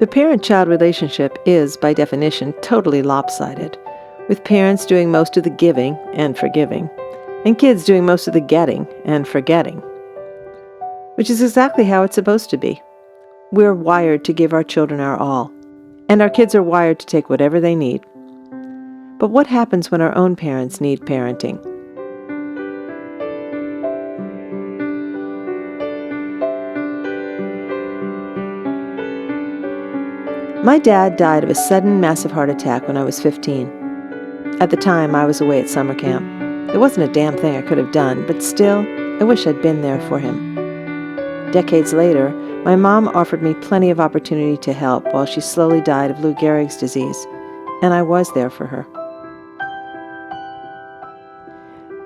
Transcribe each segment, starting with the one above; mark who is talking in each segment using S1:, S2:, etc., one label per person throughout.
S1: The parent-child relationship is, by definition, totally lopsided, with parents doing most of the giving and forgiving, and kids doing most of the getting and forgetting, which is exactly how it's supposed to be. We're wired to give our children our all, and our kids are wired to take whatever they need. But what happens when our own parents need parenting? My dad died of a sudden, massive heart attack when I was 15. At the time, I was away at summer camp. There wasn't a damn thing I could have done, but still, I wish I'd been there for him. Decades later, my mom offered me plenty of opportunity to help while she slowly died of Lou Gehrig's disease, and I was there for her.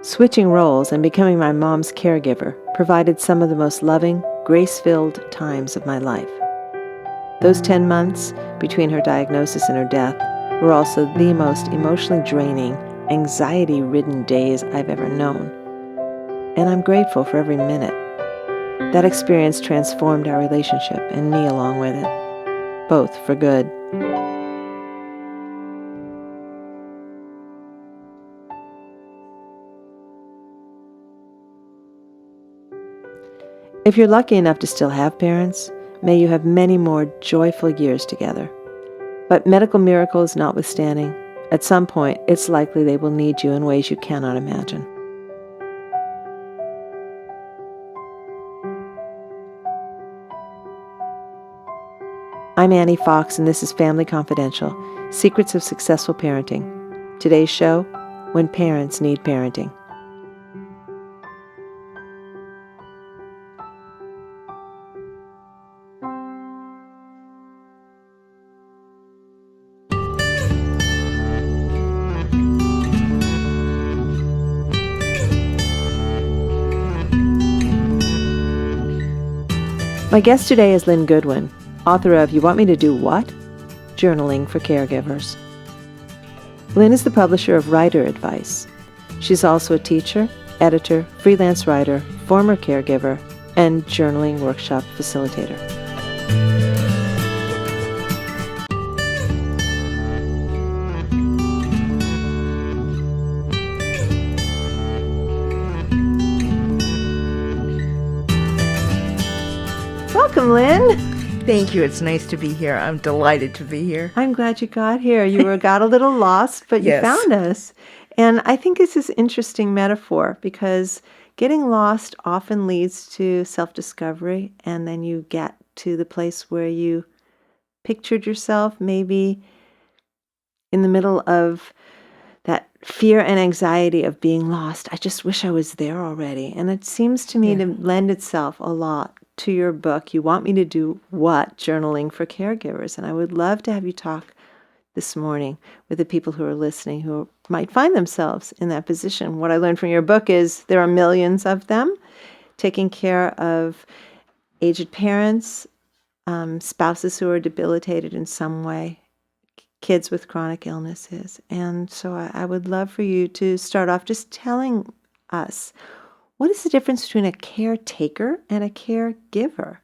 S1: Switching roles and becoming my mom's caregiver provided some of the most loving, grace-filled times of my life. Those 10 months between her diagnosis and her death were also the most emotionally draining, anxiety-ridden days I've ever known. And I'm grateful for every minute. That experience transformed our relationship and me along with it, both for good. If you're lucky enough to still have parents, may you have many more joyful years together. But medical miracles notwithstanding, at some point it's likely they will need you in ways you cannot imagine. I'm Annie Fox, and this is Family Confidential, Secrets of Successful Parenting. Today's show, When Parents Need Parenting. My guest today is Lynn Goodwin, author of You Want Me to Do What? Journaling for Caregivers. Lynn is the publisher of Writer Advice. She's also a teacher, editor, freelance writer, former caregiver, and journaling workshop facilitator. Welcome, Lynn.
S2: Thank you. It's nice to be here. I'm delighted to be here.
S1: I'm glad you got here. You got a little lost, but you
S2: Yes.
S1: found us. And I think this is an interesting metaphor because getting lost often leads to self-discovery, and then you get to the place where you pictured yourself maybe in the middle of that fear and anxiety of being lost. I just wish I was there already. And it seems to me to lend itself a lot to your book, You Want Me to Do What? Journaling for Caregivers. And I would love to have you talk this morning with the people who are listening who might find themselves in that position. What I learned from your book is there are millions of them taking care of aged parents, spouses who are debilitated in some way, kids with chronic illnesses. And so I would love for you to start off just telling us, what is the difference between a caretaker and a caregiver?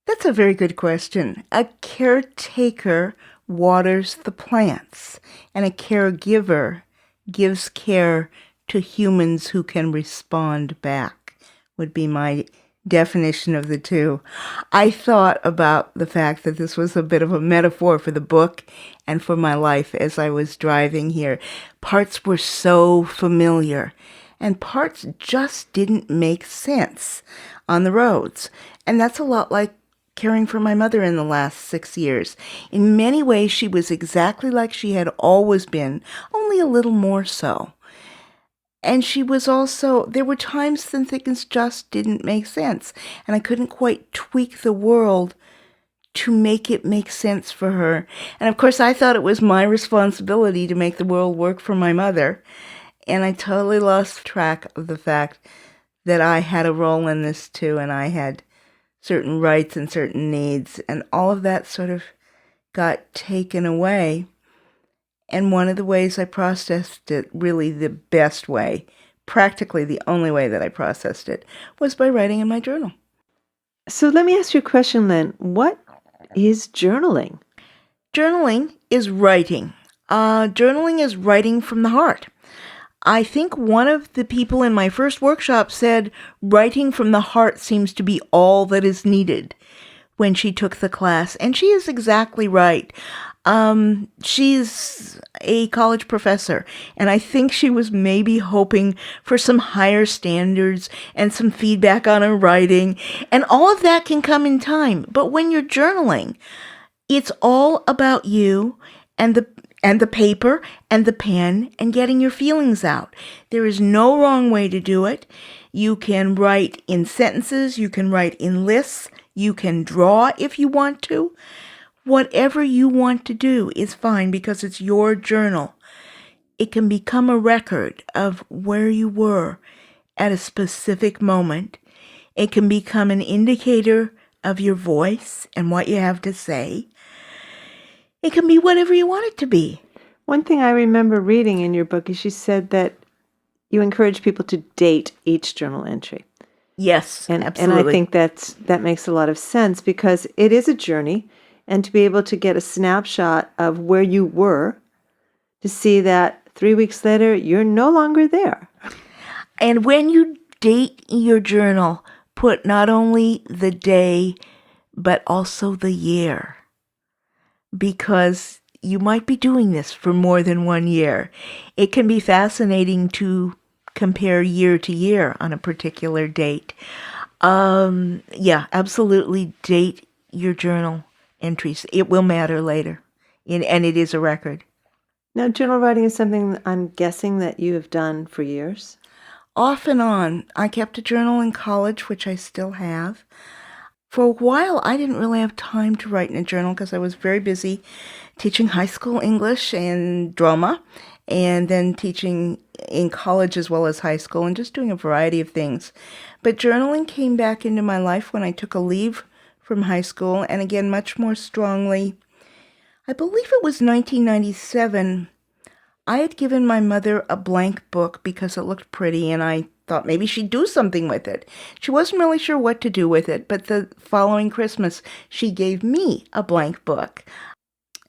S2: That's a very good question. A caretaker waters the plants, and a caregiver gives care to humans who can respond back, would be my definition of the two. I thought about the fact that this was a bit of a metaphor for the book and for my life as I was driving here. Parts were so familiar, and parts just didn't make sense on the roads. And that's a lot like caring for my mother in the last 6 years. In many ways, she was exactly like she had always been, only a little more so. And she was also, there were times when things just didn't make sense, and I couldn't quite tweak the world to make it make sense for her. And of course, I thought it was my responsibility to make the world work for my mother. And I totally lost track of the fact that I had a role in this too, and I had certain rights and certain needs, and all of that sort of got taken away. And one of the ways I processed it, really the best way, practically the only way that I processed it, was by writing in my journal.
S1: So let me ask you a question, Lynn. What is journaling?
S2: Journaling is writing. Journaling is writing from the heart. I think one of the people in my first workshop said writing from the heart seems to be all that is needed when she took the class. And she is exactly right. She's a college professor, and I think she was maybe hoping for some higher standards and some feedback on her writing. And all of that can come in time. But when you're journaling, it's all about you and the paper and the pen and getting your feelings out. There is no wrong way to do it. You can write in sentences, you can write in lists, you can draw if you want to. Whatever you want to do is fine because it's your journal. It can become a record of where you were at a specific moment. It can become an indicator of your voice and what you have to say. It can be whatever you want it to be.
S1: One thing I remember reading in your book is you said that you encourage people to date each journal entry.
S2: Yes, absolutely.
S1: And I think that makes a lot of sense because it is a journey, and to be able to get a snapshot of where you were, to see that 3 weeks later, you're no longer there.
S2: And when you date your journal, put not only the day, but also the year. Because you might be doing this for more than 1 year. It can be fascinating to compare year to year on a particular date. Yeah, absolutely date your journal entries. It will matter later, and it is a record.
S1: Now, journal writing is something I'm guessing that you have done for years.
S2: Off and on. I kept a journal in college, which I still have. For a while, I didn't really have time to write in a journal because I was very busy teaching high school English and drama, and then teaching in college as well as high school, and just doing a variety of things. But journaling came back into my life when I took a leave from high school, and again, much more strongly. I believe it was 1997. I had given my mother a blank book because it looked pretty, and I thought maybe she'd do something with it. She wasn't really sure what to do with it, but the following Christmas, she gave me a blank book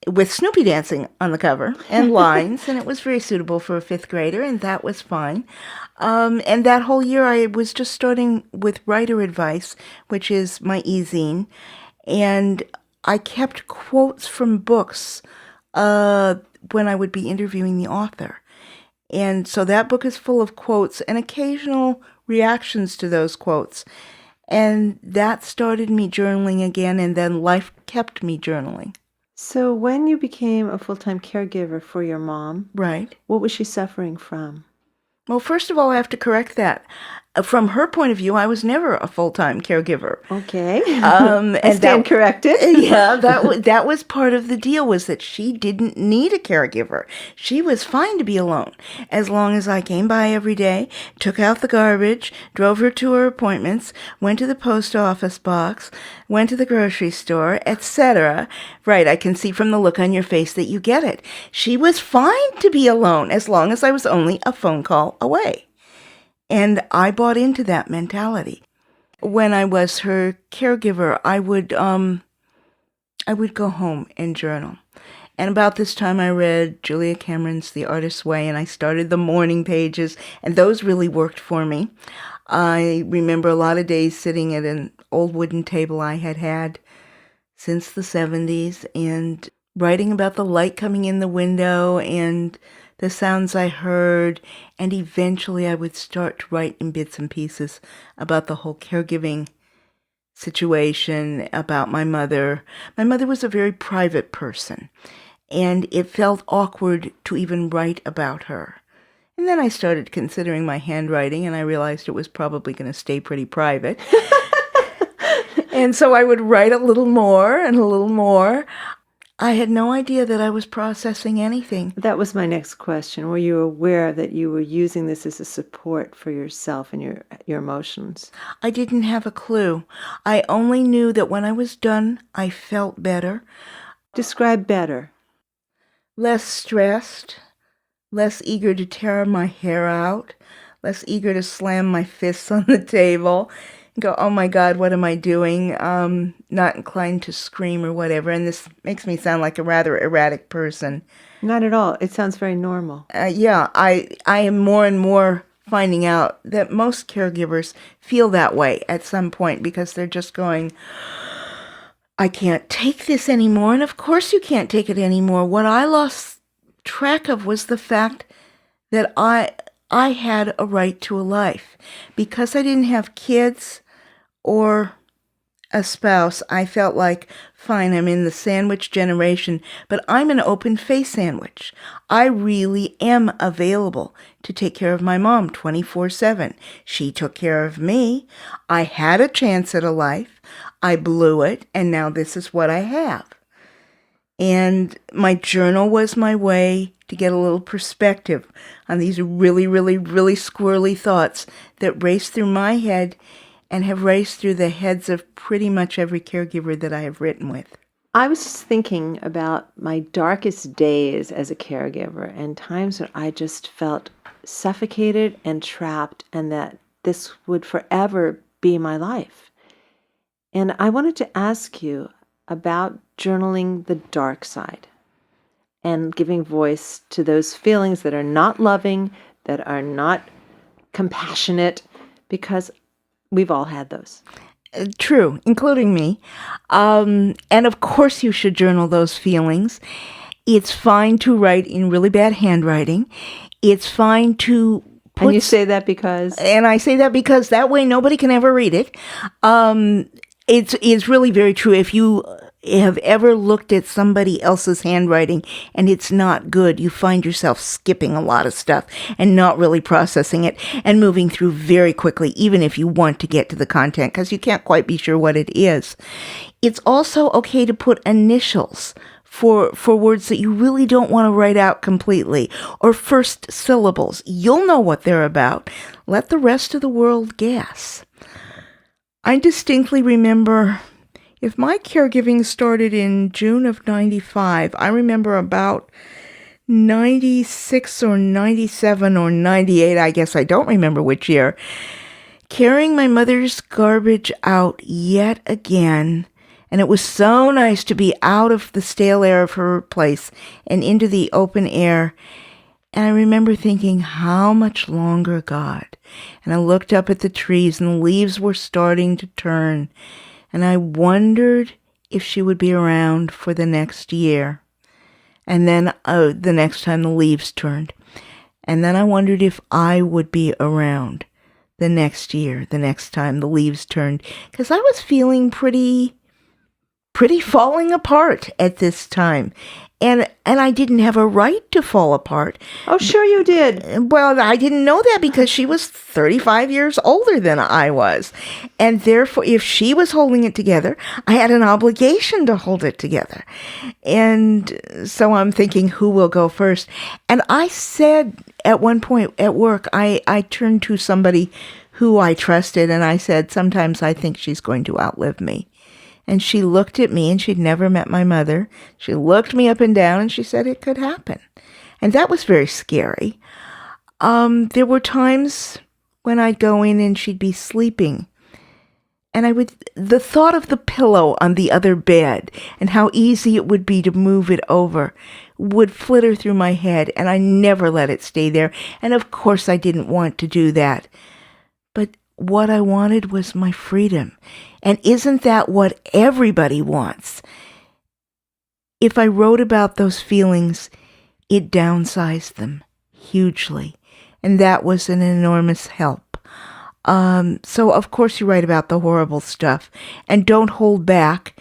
S2: with Snoopy dancing on the cover and lines, and it was very suitable for a fifth grader, and that was fine. And that whole year, I was just starting with Writer Advice, which is my e-zine, and I kept quotes from books when I would be interviewing the author. And so that book is full of quotes and occasional reactions to those quotes. And that started me journaling again, and then life kept me journaling.
S1: So when you became a full-time caregiver for your mom,
S2: Right.
S1: what was she suffering from?
S2: Well, first of all, I have to correct that. From her point of view, I was never a full-time caregiver.
S1: Okay.
S2: I
S1: stand corrected.
S2: Yeah, that was part of the deal, was that she didn't need a caregiver. She was fine to be alone, as long as I came by every day, took out the garbage, drove her to her appointments, went to the post office box, went to the grocery store, etc. Right, I can see from the look on your face that you get it. She was fine to be alone, as long as I was only a phone call away. And I bought into that mentality. When I was her caregiver, I would go home and journal. And about this time, I read Julia Cameron's The Artist's Way, and I started the morning pages, and those really worked for me. I remember a lot of days sitting at an old wooden table I had had since the 70s and writing about the light coming in the window and the sounds I heard, and eventually I would start to write in bits and pieces about the whole caregiving situation, about my mother. My mother was a very private person, and it felt awkward to even write about her. And then I started considering my handwriting, and I realized it was probably going to stay pretty private. And so I would write a little more and a little more. I had no idea that I was processing anything.
S1: That was my next question. Were you aware that you were using this as a support for yourself and your emotions?
S2: I didn't have a clue. I only knew that when I was done, I felt better.
S1: Describe better.
S2: Less stressed, less eager to tear my hair out, less eager to slam my fists on the table. go, oh my God, what am I doing? Not inclined to scream or whatever. And this makes me sound like a rather erratic person.
S1: Not at all. It sounds very normal.
S2: Yeah, I am more and more finding out that most caregivers feel that way at some point because they're just going, I can't take this anymore. And of course you can't take it anymore. What I lost track of was the fact that I had a right to a life. Because I didn't have kids or a spouse, I felt like, fine, I'm in the sandwich generation, but I'm an open face sandwich. I really am available to take care of my mom 24/7. She took care of me. I had a chance at a life. I blew it, and now this is what I have. And my journal was my way to get a little perspective on these really, really, really squirrely thoughts that race through my head and have raced through the heads of pretty much every caregiver that I have written with.
S1: I was just thinking about my darkest days as a caregiver and times when I just felt suffocated and trapped and that this would forever be my life. And I wanted to ask you about journaling the dark side and giving voice to those feelings that are not loving, that are not compassionate, because we've all had those.
S2: True, including me. And of course you should journal those feelings. It's fine to write in really bad handwriting. It's fine to put...
S1: And you say that because?
S2: And I say that because that way nobody can ever read it. It's really very true. If you have ever looked at somebody else's handwriting and it's not good, you find yourself skipping a lot of stuff and not really processing it and moving through very quickly, even if you want to get to the content, because you can't quite be sure what it is. It's also okay to put initials for words that you really don't want to write out completely, or first syllables. You'll know what they're about. Let the rest of the world guess. I distinctly remember, if my caregiving started in June of 95, I remember about 96 or 97 or 98, I guess I don't remember which year, carrying my mother's garbage out yet again. And it was so nice to be out of the stale air of her place and into the open air. And I remember thinking, how much longer, God? And I looked up at the trees and the leaves were starting to turn. And I wondered if she would be around for the next year. And then the next time the leaves turned. And then I wondered if I would be around the next year, the next time the leaves turned. Because I was feeling pretty falling apart at this time. And I didn't have a right to fall apart.
S1: Oh, sure you did.
S2: Well, I didn't know that because she was 35 years older than I was. And therefore, if she was holding it together, I had an obligation to hold it together. And so I'm thinking, who will go first? And I said at one point at work, I turned to somebody who I trusted and I said, sometimes I think she's going to outlive me. And she looked at me, and she'd never met my mother. She looked me up and down, and she said it could happen. And that was very scary. There were times when I'd go in and she'd be sleeping. And the thought of the pillow on the other bed and how easy it would be to move it over would flitter through my head, and I never let it stay there. And of course I didn't want to do that. But what I wanted was my freedom. And isn't that what everybody wants? If I wrote about those feelings, it downsized them hugely. And that was an enormous help. So of course you write about the horrible stuff. And don't hold back.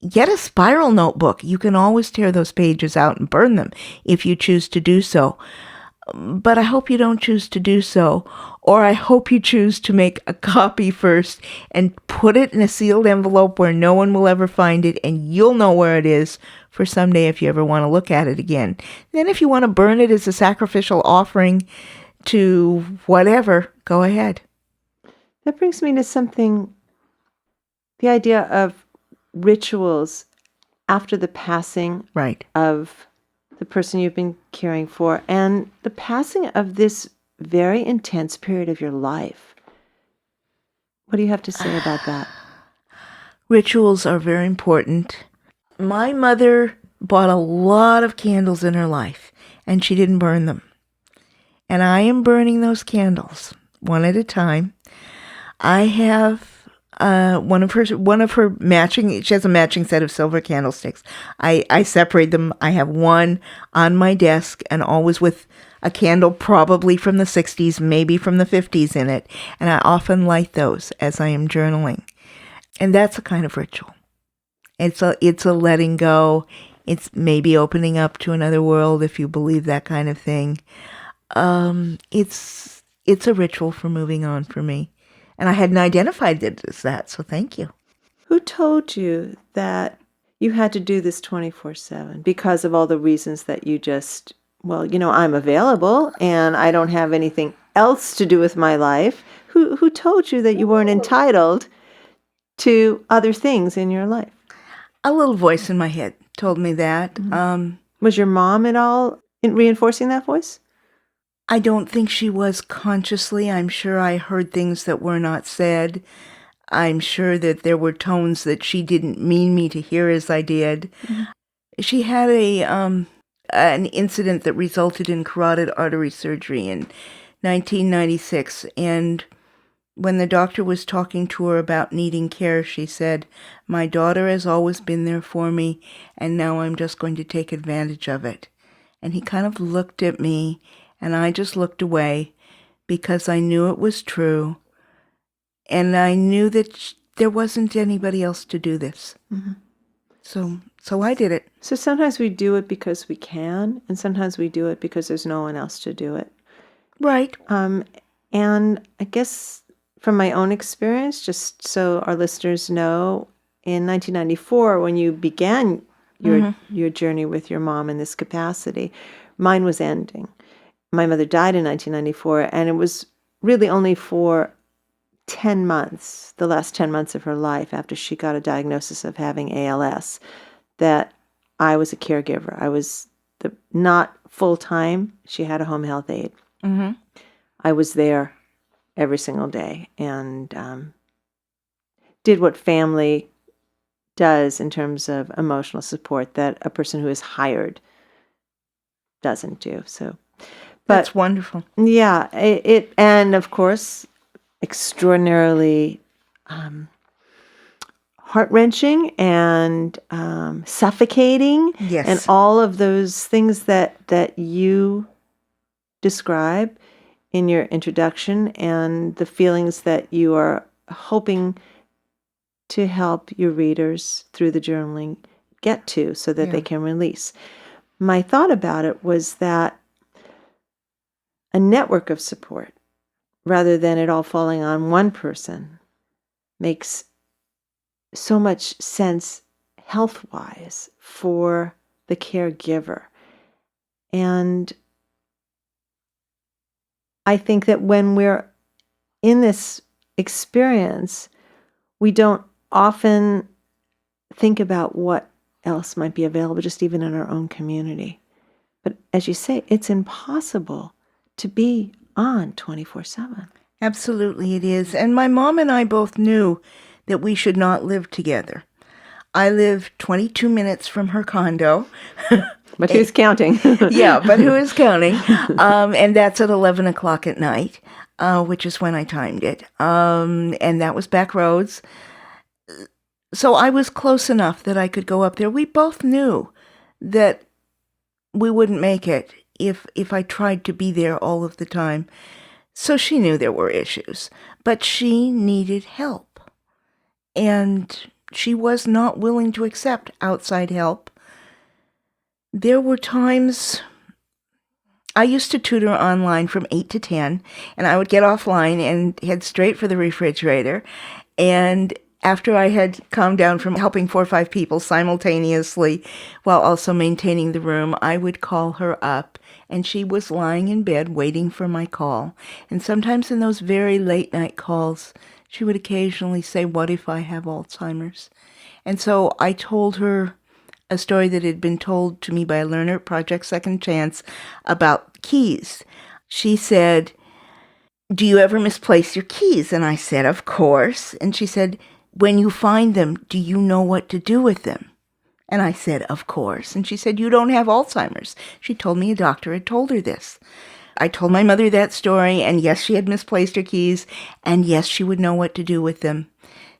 S2: Get a spiral notebook. You can always tear those pages out and burn them if you choose to do so. But I hope you don't choose to do so, or I hope you choose to make a copy first and put it in a sealed envelope where no one will ever find it, and you'll know where it is for someday if you ever want to look at it again. Then if you want to burn it as a sacrificial offering to whatever, go ahead.
S1: That brings me to something, the idea of rituals after the passing
S2: Right.
S1: of the person you've been caring for, and the passing of this very intense period of your life. What do you have to say about that?
S2: Rituals are very important. My mother bought a lot of candles in her life, and she didn't burn them. And I am burning those candles one at a time. I have one of her matching. She has a matching set of silver candlesticks. I separate them. I have one on my desk, and always with a candle, probably from the 60s, maybe from the 50s in it. And I often light those as I am journaling, and that's a kind of ritual. It's a letting go. It's maybe opening up to another world, if you believe that kind of thing. It's a ritual for moving on for me. And I hadn't identified it as that, so thank you.
S1: Who told you that you had to do this 24/7 because of all the reasons that you just, well, I'm available and I don't have anything else to do with my life? Who told you that you weren't entitled to other things in your life?
S2: A little voice in my head told me that.
S1: Mm-hmm. Was your mom at all reinforcing that voice?
S2: I don't think she was consciously. I'm sure I heard things that were not said. I'm sure that there were tones that she didn't mean me to hear as I did. Mm-hmm. She had an incident that resulted in carotid artery surgery in 1996, and when the doctor was talking to her about needing care, she said, "My daughter has always been there for me, and now I'm just going to take advantage of it." And he kind of looked at me, and I just looked away because I knew it was true, and I knew that there wasn't anybody else to do this. Mm-hmm. So I did it.
S1: So sometimes we do it because we can, and sometimes we do it because there's no one else to do it.
S2: Right.
S1: And I guess from my own experience, just so our listeners know, in 1994, when you began your journey with your mom in this capacity, mine was ending. My mother died in 1994, and it was really only for 10 months, the last 10 months of her life, after she got a diagnosis of having ALS, that I was a caregiver. I was not full-time. She had a home health aide. Mm-hmm. I was there every single day and did what family does in terms of emotional support that a person who is hired doesn't do. So,
S2: that's wonderful.
S1: Yeah, it and of course, extraordinarily heart-wrenching and suffocating.
S2: Yes.
S1: And all of those things that you describe in your introduction, and the feelings that you are hoping to help your readers through the journaling get to so that they can release. My thought about it was that a network of support, rather than it all falling on one person, makes so much sense health-wise for the caregiver. And I think that when we're in this experience, we don't often think about what else might be available, just even in our own community. But as you say, it's impossible to be on 24/7.
S2: Absolutely it is. And my mom and I both knew that we should not live together. I live 22 minutes from her condo.
S1: But who's counting?
S2: Yeah, but who is counting? And that's at 11 o'clock at night, which is when I timed it. And that was back roads. So I was close enough that I could go up there. We both knew that we wouldn't make it if I tried to be there all of the time. So she knew there were issues, but she needed help. And she was not willing to accept outside help. There were times I used to tutor online from 8 to 10, and I would get offline and head straight for the refrigerator. And after I had calmed down from helping 4 or 5 people simultaneously while also maintaining the room, I would call her up, and she was lying in bed waiting for my call. And sometimes in those very late night calls, she would occasionally say, "What if I have Alzheimer's?" And so I told her a story that had been told to me by a learner at Project Second Chance about keys. She said, do you ever misplace your keys? And I said, of course. And she said, when you find them, do you know what to do with them? And I said, of course. And she said, you don't have Alzheimer's. She told me a doctor had told her this. I told my mother that story, and yes, she had misplaced her keys, and yes, she would know what to do with them.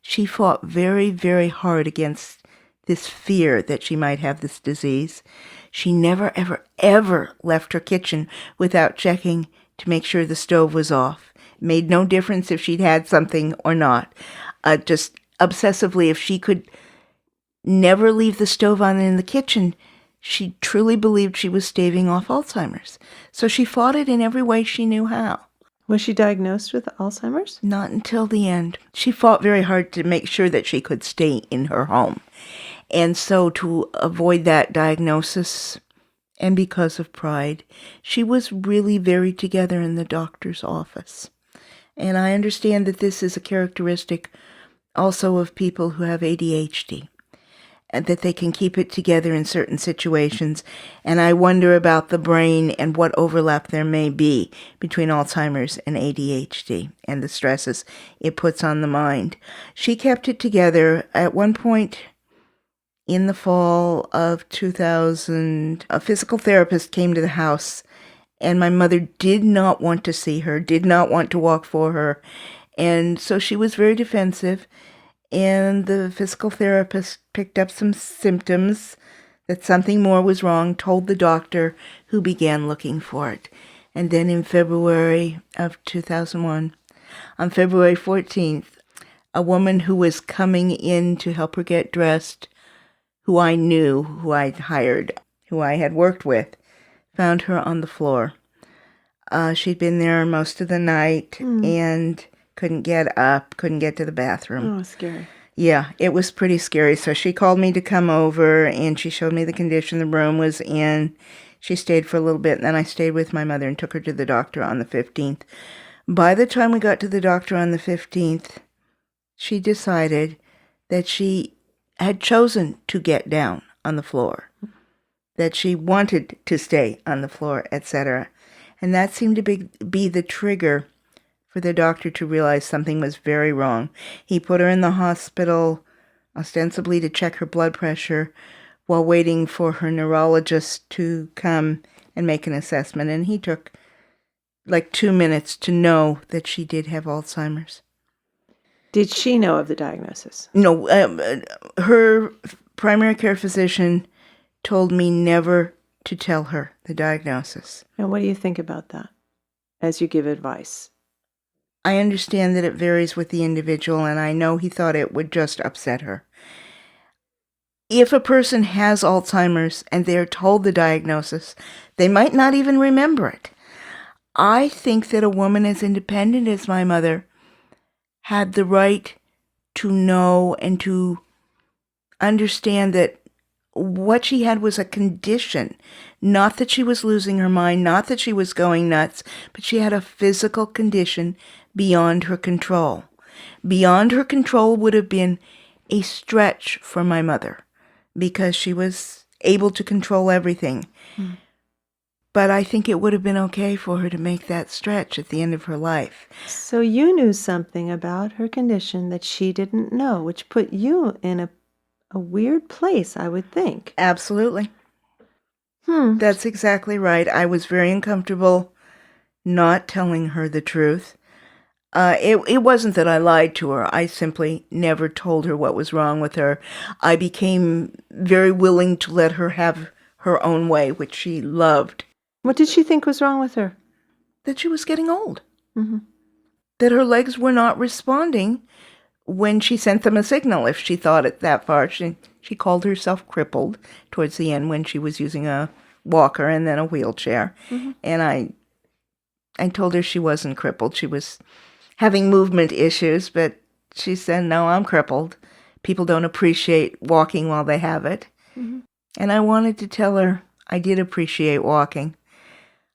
S2: She fought very, very hard against this fear that she might have this disease. She never, ever, ever left her kitchen without checking to make sure the stove was off. It made no difference if she'd had something or not. Just obsessively, if she could never leave the stove on in the kitchen, she truly believed she was staving off Alzheimer's. So she fought it in every way she knew how.
S1: Was she diagnosed with Alzheimer's?
S2: Not until the end. She fought very hard to make sure that she could stay in her home. And so to avoid that diagnosis, and because of pride, she was really very together in the doctor's office. And I understand that this is a characteristic also of people who have ADHD, and that they can keep it together in certain situations. And I wonder about the brain and what overlap there may be between Alzheimer's and ADHD and the stresses it puts on the mind. She kept it together. At one point in the fall of 2000, a physical therapist came to the house, and my mother did not want to see her, did not want to walk for her. And so she was very defensive. And the physical therapist picked up some symptoms that something more was wrong, told the doctor, who began looking for it. And then in February of 2001, on February 14th, a woman who was coming in to help her get dressed, who I knew, who I'd hired, who I had worked with, found her on the floor. She'd been there most of the night and couldn't get up, couldn't get to the bathroom.
S1: Oh, scary.
S2: Yeah, it was pretty scary. So she called me to come over, and she showed me the condition the room was in. She stayed for a little bit, and then I stayed with my mother and took her to the doctor on the 15th. By the time we got to the doctor on the 15th, she decided that she had chosen to get down on the floor, that she wanted to stay on the floor, etc. And that seemed to be the trigger for the doctor to realize something was very wrong. He put her in the hospital, ostensibly to check her blood pressure, while waiting for her neurologist to come and make an assessment. And he took like 2 minutes to know that she did have Alzheimer's.
S1: Did she know of the diagnosis?
S2: No, her primary care physician told me never to tell her the diagnosis.
S1: And what do you think about that as you give advice?
S2: I understand that it varies with the individual, and I know he thought it would just upset her. If a person has Alzheimer's and they're told the diagnosis, they might not even remember it. I think that a woman as independent as my mother had the right to know and to understand that what she had was a condition, not that she was losing her mind, not that she was going nuts, but she had a physical condition beyond her control. Beyond her control would have been a stretch for my mother because she was able to control everything. But I think it would have been okay for her to make that stretch at the end of her life.
S1: So you knew something about her condition that she didn't know, which put you in a weird place, I would think.
S2: Absolutely. That's exactly right. I was very uncomfortable not telling her the truth. It wasn't that I lied to her. I simply never told her what was wrong with her. I became very willing to let her have her own way, which she loved.
S1: What did she think was wrong with her?
S2: That she was getting old. That her legs were not responding when she sent them a signal, if she thought it that far. She called herself crippled towards the end when she was using a walker and then a wheelchair. And I told her she wasn't crippled. She was having movement issues, but she said, no, I'm crippled. People don't appreciate walking while they have it. And I wanted to tell her I did appreciate walking.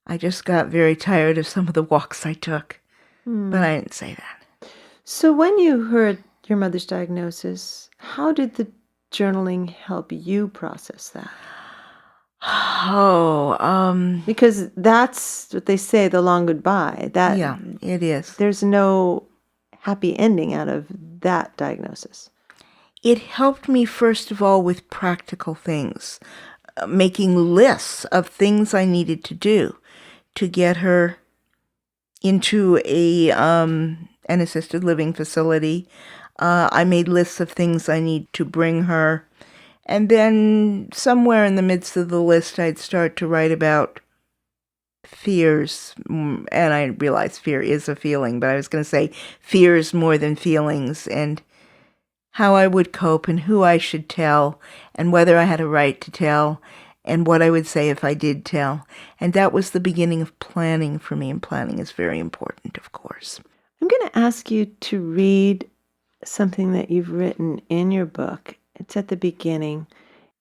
S2: I just got very tired of some of the walks I took. But I didn't say that.
S1: So when you heard your mother's diagnosis, how did the journaling help you process that?
S2: Oh,
S1: Because that's what they say, the long goodbye. That
S2: yeah, it is.
S1: there's no happy ending out of that diagnosis.
S2: It helped me, first of all, with practical things, making lists of things I needed to do to get her into an assisted living facility. I made lists of things I need to bring her. And then somewhere in the midst of the list, I'd start to write about fears. And I realized fear is a feeling, but I was going to say fears more than feelings, and how I would cope and who I should tell and whether I had a right to tell and what I would say if I did tell. And that was the beginning of planning for me, and planning is very important, of course.
S1: I'm going to ask you to read something that you've written in your book. It's at the beginning.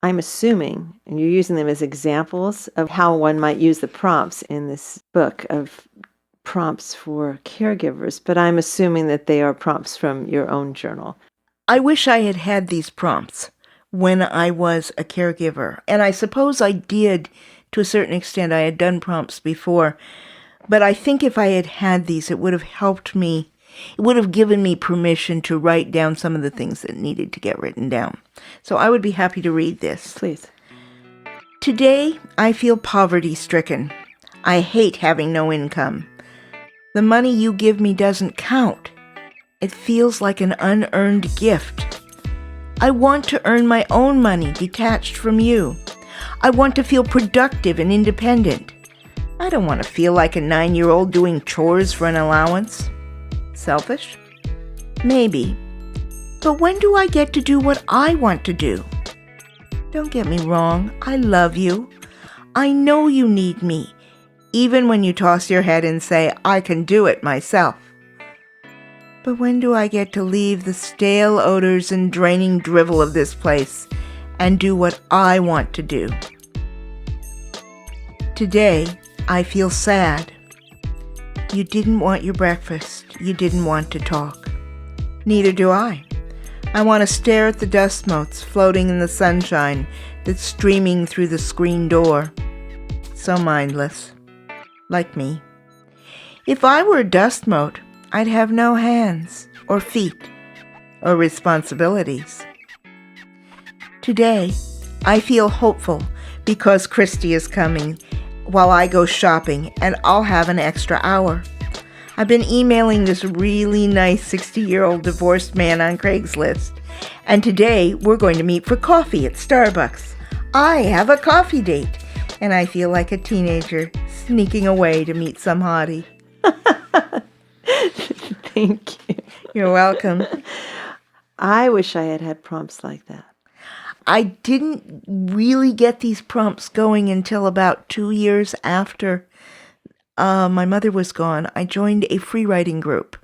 S1: I'm assuming, and you're using them as examples of how one might use the prompts in this book of prompts for caregivers, but I'm assuming that they are prompts from your own journal.
S2: I wish I had had these prompts when I was a caregiver, and I suppose I did to a certain extent. I had done prompts before, but I think if I had had these, it would have helped me. It would have given me permission to write down some of the things that needed to get written down. So I would be happy to read this.
S1: Please.
S2: Today, I feel poverty-stricken. I hate having no income. The money you give me doesn't count. It feels like an unearned gift. I want to earn my own money detached from you. I want to feel productive and independent. I don't want to feel like a 9-year-old doing chores for an allowance. Selfish? Maybe. But when do I get to do what I want to do? Don't get me wrong, I love you. I know you need me, even when you toss your head and say, I can do it myself. But when do I get to leave the stale odors and draining drivel of this place and do what I want to do? Today, I feel sad. You didn't want your breakfast. You didn't want to talk. Neither do I. I want to stare at the dust motes floating in the sunshine that's streaming through the screen door. So mindless. Like me. If I were a dust mote, I'd have no hands or feet or responsibilities. Today, I feel hopeful because Christy is coming while I go shopping, and I'll have an extra hour. I've been emailing this really nice 60-year-old divorced man on Craigslist, and today we're going to meet for coffee at Starbucks. I have a coffee date, and I feel like a teenager sneaking away to meet some hottie.
S1: Thank you.
S2: You're welcome.
S1: I wish I had had prompts like that.
S2: I didn't really get these prompts going until about 2 years after my mother was gone. I joined a free writing group,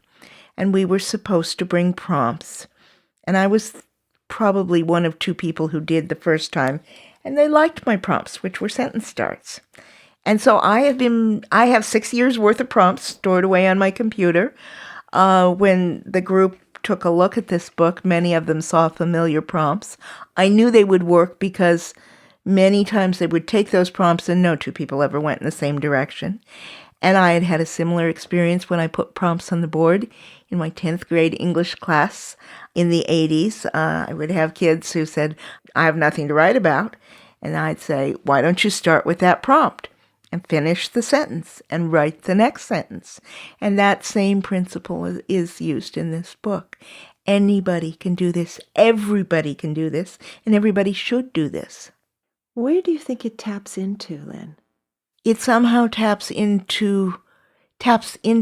S2: and we were supposed to bring prompts. And I was probably one of 2 people who did the first time, and they liked my prompts, which were sentence starts. And so I have 6 years worth of prompts stored away on my computer. When the group took a look at this book, many of them saw familiar prompts. I knew they would work because many times they would take those prompts and no 2 people ever went in the same direction. And I had had a similar experience when I put prompts on the board in my 10th grade English class in the 80s. I would have kids who said, I have nothing to write about. And I'd say, why don't you start with that prompt and finish the sentence and write the next sentence? And that same principle is used in this book. Anybody can do this. Everybody can do this. And everybody should do this.
S1: Where do you think it taps into, Lynn?
S2: It somehow taps into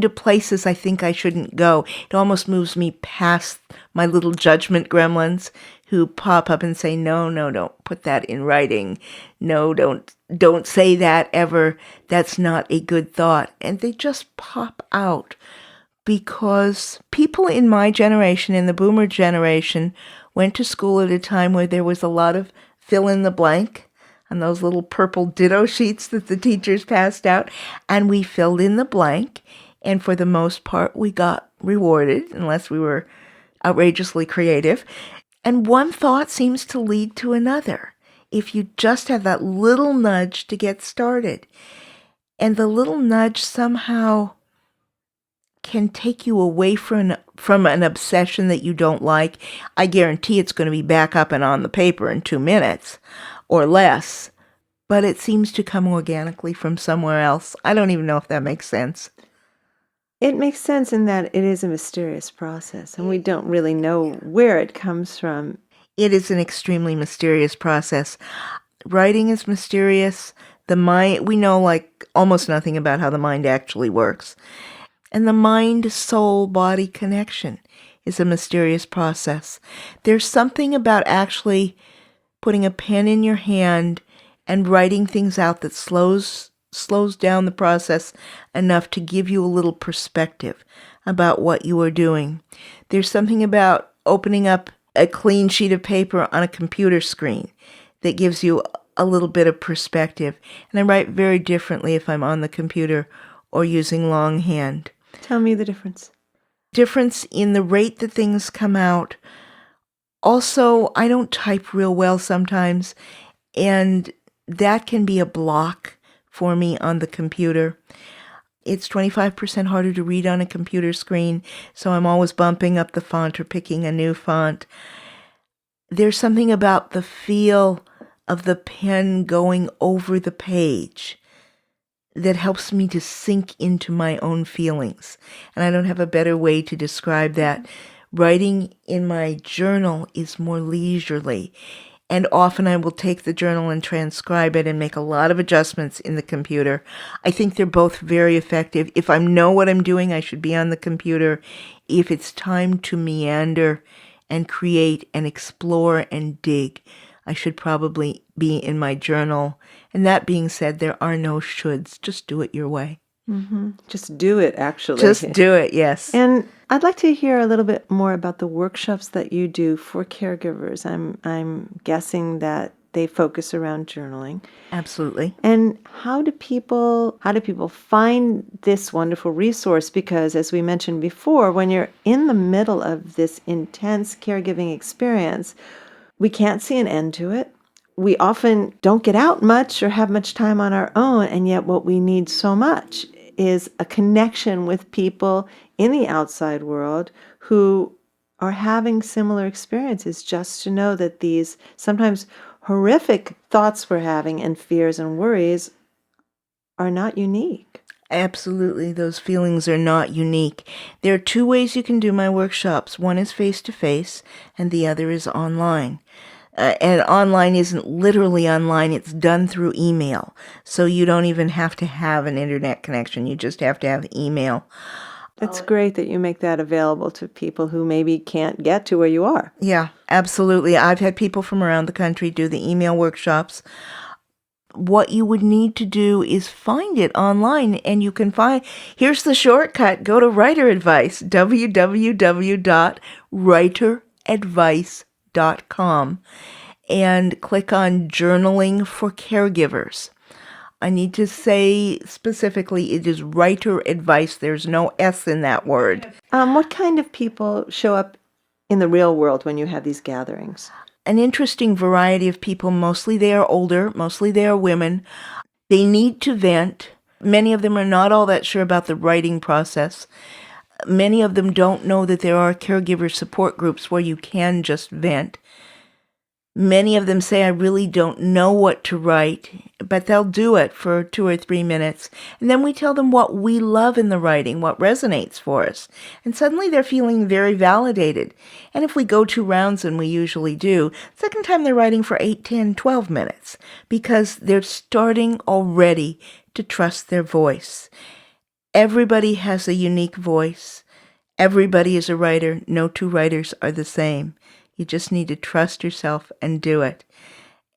S2: places I think I shouldn't go. It almost moves me past my little judgment gremlins who pop up and say, no, don't put that in writing. No, don't say that ever. That's not a good thought. And they just pop out because people in my generation, in the boomer generation, went to school at a time where there was a lot of fill in the blank on those little purple ditto sheets that the teachers passed out, and we filled in the blank, and for the most part we got rewarded, unless we were outrageously creative. And one thought seems to lead to another. if you just have that little nudge to get started. And the little nudge somehow can take you away from an obsession that you don't like. I guarantee it's going to be back up and on the paper in 2 minutes or less, but it seems to come organically from somewhere else. I don't even know if that makes sense.
S1: It makes sense in that it is a mysterious process, and we don't really know where it comes from.
S2: It is an extremely mysterious process. Writing is mysterious. The mind, we know like almost nothing about how the mind actually works. And the mind-soul-body connection is a mysterious process. There's something about actually putting a pen in your hand and writing things out that slows down the process enough to give you a little perspective about what you are doing. There's something about opening up a clean sheet of paper on a computer screen that gives you a little bit of perspective. And I write very differently if I'm on the computer or using longhand.
S1: Tell me the difference.
S2: Difference in the rate that things come out. Also, I don't type real well sometimes, and that can be a block for me on the computer. It's 25% harder to read on a computer screen, so I'm always bumping up the font or picking a new font. There's something about the feel of the pen going over the page that helps me to sink into my own feelings. And I don't have a better way to describe that. Writing in my journal is more leisurely. And often I will take the journal and transcribe it and make a lot of adjustments in the computer. I think they're both very effective. If I know what I'm doing, I should be on the computer. If it's time to meander and create and explore and dig, I should probably be in my journal. And that being said, there are no shoulds. Just do it your way.
S1: Mm-hmm. Just do it, actually.
S2: Just do it, yes.
S1: And I'd like to hear a little bit more about the workshops that you do for caregivers. I'm guessing that they focus around journaling.
S2: Absolutely.
S1: And how do people find this wonderful resource? Because as we mentioned before, when you're in the middle of this intense caregiving experience, we can't see an end to it. We often don't get out much or have much time on our own, and yet what we need so much is a connection with people in the outside world who are having similar experiences, just to know that these sometimes horrific thoughts we're having and fears and worries are not unique.
S2: Absolutely, those feelings are not unique. There are 2 ways you can do my workshops. One is face-to-face, and the other is online. And online isn't literally online, it's done through email. So you don't even have to have an internet connection, you just have to have email.
S1: It's great that you make that available to people who maybe can't get to where you are.
S2: Yeah, absolutely. I've had people from around the country do the email workshops. What you would need to do is find it online, and you can find, here's the shortcut, go to Writer Advice, www.writeradvice.com, and click on Journaling for Caregivers. I need to say specifically it is Writer Advice. There's no S in that word.
S1: What kind of people show up in the real world when you have these gatherings?
S2: An interesting variety of people. Mostly they are older, mostly they are women. They need to vent. Many of them are not all that sure about the writing process. Many of them don't know that there are caregiver support groups where you can just vent. Many of them say, I really don't know what to write, but they'll do it for 2 or 3 minutes. And then we tell them what we love in the writing, what resonates for us. And suddenly they're feeling very validated. And if we go 2 rounds, and we usually do, second time they're writing for 8, 10, 12 minutes, because they're starting already to trust their voice. Everybody has a unique voice. Everybody is a writer. No 2 writers are the same. You just need to trust yourself and do it.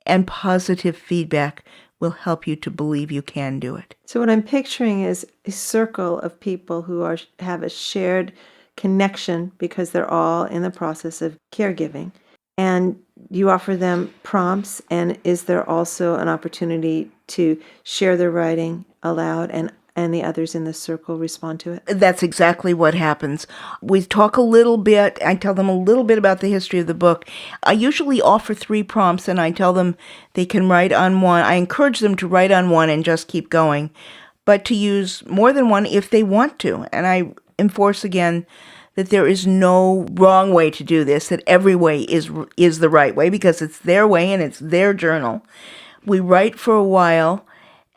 S2: And positive feedback will help you to believe you can do it.
S1: So what I'm picturing is a circle of people who have a shared connection because they're all in the process of caregiving. And you offer them prompts, and is there also an opportunity to share their writing aloud and and the others in the circle respond to it?
S2: That's exactly what happens. We talk a little bit. I tell them a little bit about the history of the book. I usually offer 3 prompts, and I tell them they can write on one. I encourage them to write on one and just keep going, but to use more than one if they want to. And I enforce again that there is no wrong way to do this, that every way is the right way because it's their way and it's their journal. We write for a while,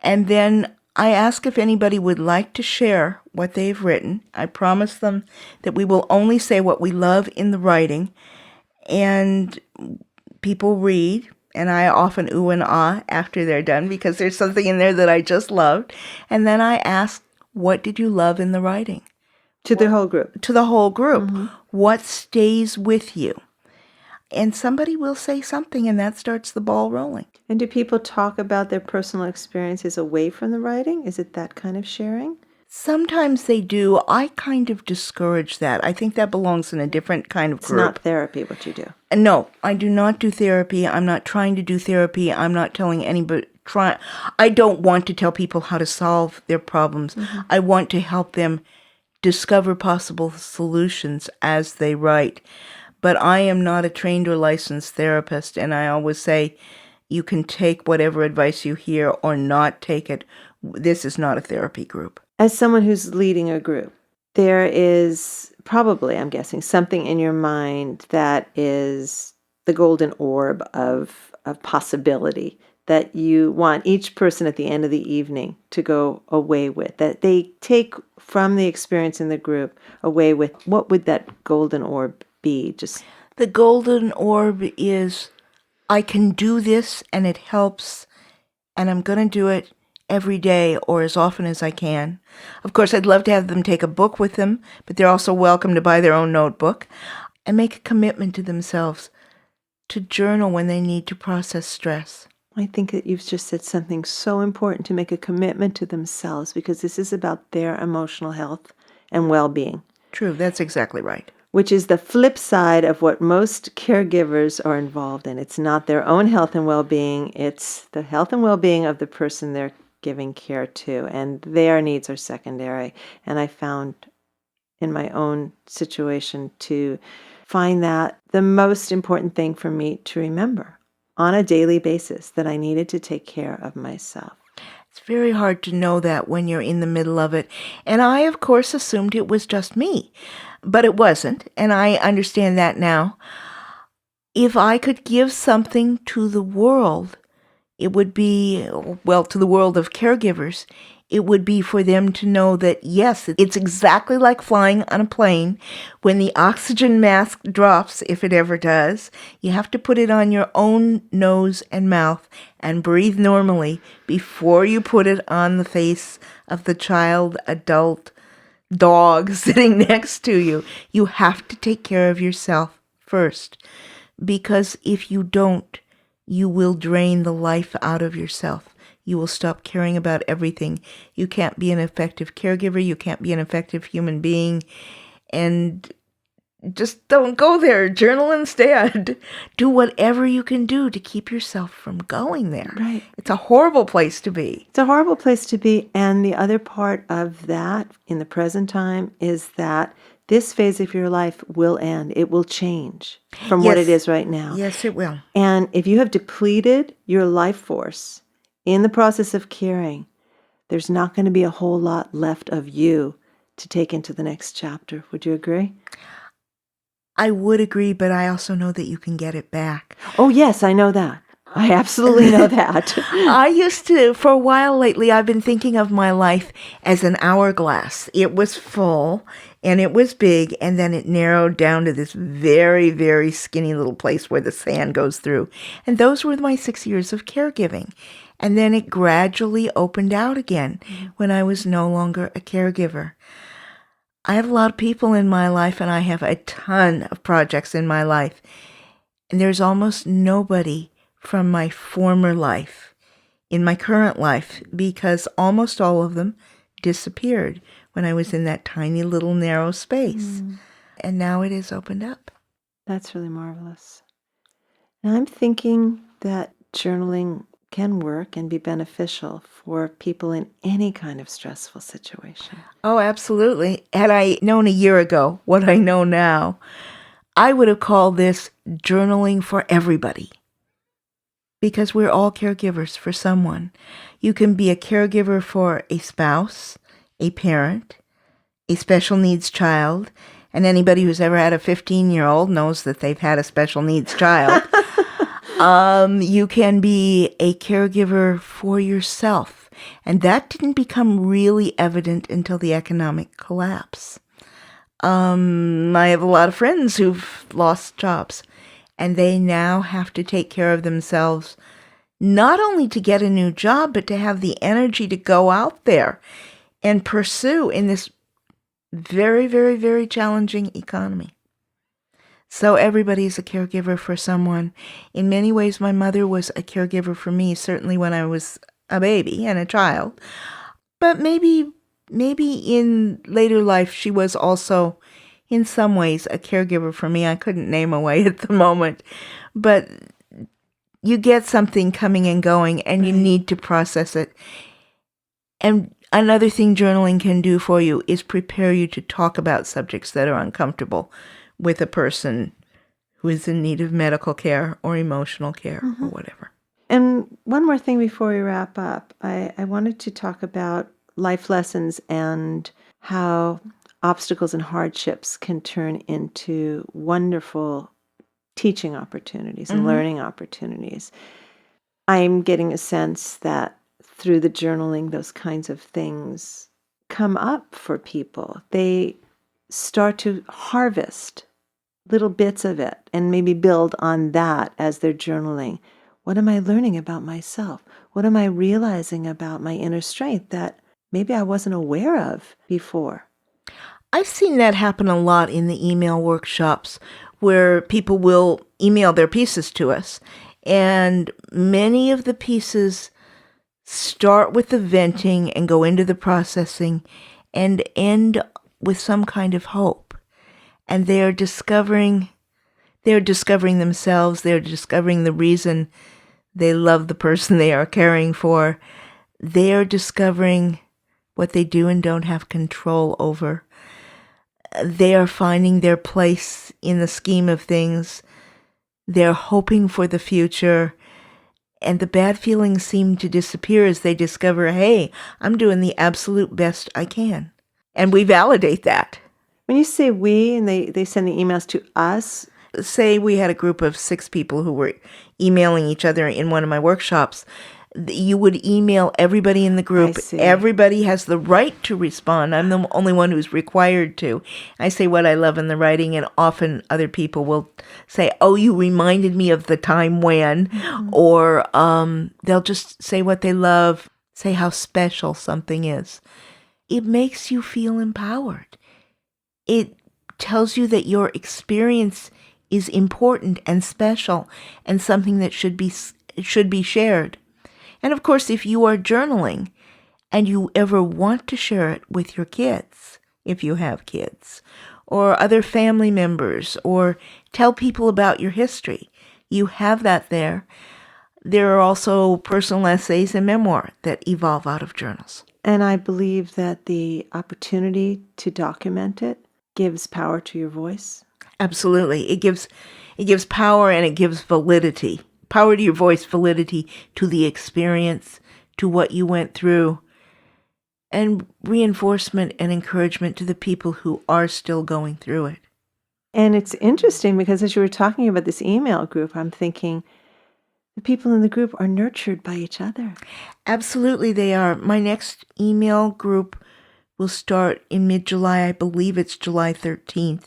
S2: and then I ask if anybody would like to share what they've written. I promise them that we will only say what we love in the writing, and people read, and I often ooh and ah after they're done because there's something in there that I just loved. And then I ask, what did you love in the writing?
S1: To the whole group?
S2: To the whole group. What stays with you? And somebody will say something, and that starts the ball rolling.
S1: And do people talk about their personal experiences away from the writing? Is it that kind of sharing?
S2: Sometimes they do. I kind of discourage that. I think that belongs in a different kind of group.
S1: It's not therapy, what you do.
S2: No, I do not do therapy. I'm not trying to do therapy. I'm not telling anybody. I don't want to tell people how to solve their problems. I want to help them discover possible solutions as they write. But I am not a trained or licensed therapist, and I always say you can take whatever advice you hear or not take it. This is not a therapy group.
S1: As someone who's leading a group, there is probably, I'm guessing, something in your mind that is the golden orb of possibility that you want each person at the end of the evening to go away with, that they take from the experience in the group away with. What would that golden orb be? Just
S2: the golden orb is, I can do this and it helps, and I'm going to do it every day or as often as I can. Of course, I'd love to have them take a book with them, but they're also welcome to buy their own notebook and make a commitment to themselves to journal when they need to process stress.
S1: I think that you've just said something so important, to make a commitment to themselves, because this is about their emotional health and well-being.
S2: True, that's exactly right.
S1: Which is the flip side of what most caregivers are involved in. It's not their own health and well-being, it's the health and well-being of the person they're giving care to, and their needs are secondary. And I found in my own situation to find that the most important thing for me to remember on a daily basis, that I needed to take care of myself.
S2: It's very hard to know that when you're in the middle of it. And I, of course, assumed it was just me. But it wasn't, and I understand that now. If I could give something to the world, it would be, well, to the world of caregivers, it would be for them to know that, yes, it's exactly like flying on a plane. When the oxygen mask drops, if it ever does, you have to put it on your own nose and mouth and breathe normally before you put it on the face of the child, adult, dog sitting next to you. You have to take care of yourself first, because if you don't, you will drain the life out of yourself. You will stop caring about everything. You can't be an effective caregiver. You can't be an effective human being. And just don't go there. Journal instead. Do whatever you can do to keep yourself from going there.
S1: Right.
S2: It's a horrible place to be.
S1: It's a horrible place to be. And the other part of that in the present time is that this phase of your life will end. It will change from what it is right now.
S2: Yes, it will.
S1: And if you have depleted your life force in the process of caring, there's not going to be a whole lot left of you to take into the next chapter. Would you agree?
S2: I would agree, but I also know that you can get it back.
S1: Oh, yes, I know that. I absolutely know that.
S2: I used to, for a while lately, I've been thinking of my life as an hourglass. It was full and it was big, and then it narrowed down to this very, very skinny little place where the sand goes through. And those were my 6 years of caregiving. And then it gradually opened out again when I was no longer a caregiver. I have a lot of people in my life, and I have a ton of projects in my life. And there's almost nobody from my former life in my current life, because almost all of them disappeared when I was in that tiny little narrow space. And now it has opened up.
S1: That's really marvelous. And I'm thinking that journaling can work and be beneficial for people in any kind of stressful situation.
S2: Oh, absolutely. Had I known a year ago what I know now, I would have called this journaling for everybody. Because we're all caregivers for someone. You can be a caregiver for a spouse, a parent, a special needs child, and anybody who's ever had a 15-year-old knows that they've had a special needs child. You can be a caregiver for yourself. And that didn't become really evident until the economic collapse. I have a lot of friends who've lost jobs, and they now have to take care of themselves, not only to get a new job, but to have the energy to go out there and pursue in this very, very, very challenging economy. So everybody is a caregiver for someone. In many ways, my mother was a caregiver for me, certainly when I was a baby and a child. But maybe in later life, she was also, in some ways, a caregiver for me. I couldn't name a way at the moment. But you get something coming and going, and you need to process it. And another thing journaling can do for you is prepare you to talk about subjects that are uncomfortable with a person who is in need of medical care or emotional care or whatever.
S1: And one more thing before we wrap up. I wanted to talk about life lessons and how obstacles and hardships can turn into wonderful teaching opportunities and learning opportunities. I'm getting a sense that through the journaling, those kinds of things come up for people. They start to harvest little bits of it and maybe build on that as they're journaling. What am I learning about myself? What am I realizing about my inner strength that maybe I wasn't aware of before?
S2: I've seen that happen a lot in the email workshops where people will email their pieces to us. And many of the pieces start with the venting and go into the processing and end with some kind of hope. And they're discovering themselves. They're discovering the reason they love the person they are caring for. They're discovering what they do and don't have control over. They are finding their place in the scheme of things. They're hoping for the future. And the bad feelings seem to disappear as they discover, hey, I'm doing the absolute best I can. And we validate that.
S1: When you say we and they send the emails to us,
S2: say we had a group of 6 people who were emailing each other in one of my workshops, you would email everybody in the group. Everybody has the right to respond. I'm the only one who's required to. I say what I love in the writing, and often other people will say, oh, you reminded me of the time when, or they'll just say what they love, say how special something is. It makes you feel empowered. It tells you that your experience is important and special and something that should be shared. And of course, if you are journaling and you ever want to share it with your kids, if you have kids, or other family members, or tell people about your history, you have that there. There are also personal essays and memoir that evolve out of journals.
S1: And I believe that the opportunity to document it gives power to your voice.
S2: Absolutely. It gives power, and it gives validity. Power to your voice, validity to the experience, to what you went through, and reinforcement and encouragement to the people who are still going through it.
S1: And it's interesting because as you were talking about this email group, I'm thinking the people in the group are nurtured by each other.
S2: Absolutely, they are. My next email group will start in mid-July. I believe it's July 13th.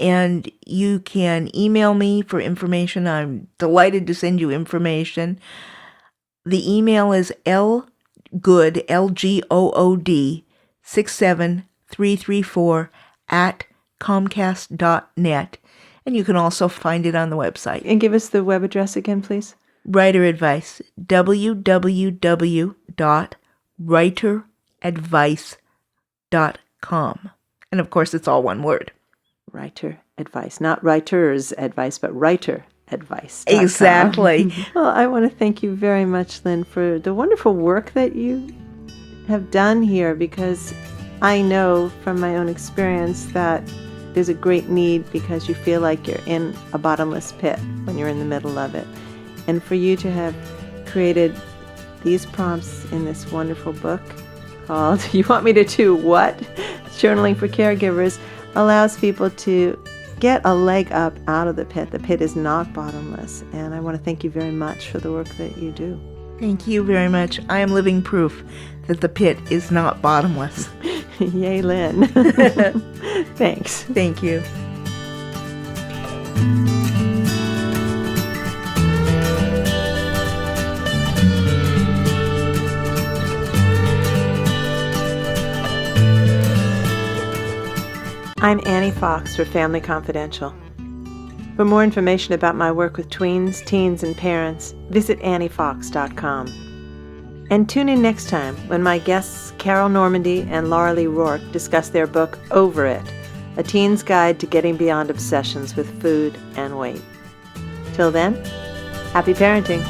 S2: And you can email me for information. I'm delighted to send you information. The email is lgood, L-G-O-O-D, 67334 at comcast.net. And you can also find it on the website.
S1: And give us the web address again, please.
S2: Writer Advice, www.writeradvice.com. And of course, it's all one word.
S1: Writer Advice. Not writer's advice, but writer advice.com.
S2: Exactly.
S1: Well, I want to thank you very much, Lynn, for the wonderful work that you have done here, because I know from my own experience that there's a great need because you feel like you're in a bottomless pit when you're in the middle of it. And for you to have created these prompts in this wonderful book called You Want Me to Do What? Journaling for Caregivers allows people to get a leg up out of the pit. The pit is not bottomless. And I want to thank you very much for the work that you do.
S2: Thank you very much. I am living proof that the pit is not bottomless.
S1: Yay, Lynn. Thanks.
S2: Thank you.
S1: I'm Annie Fox for Family Confidential. For more information about my work with tweens, teens, and parents, visit anniefox.com. And tune in next time when my guests Carol Normandy and Laura Lee Rourke discuss their book, Over It, A Teen's Guide to Getting Beyond Obsessions with Food and Weight. Till then, happy parenting.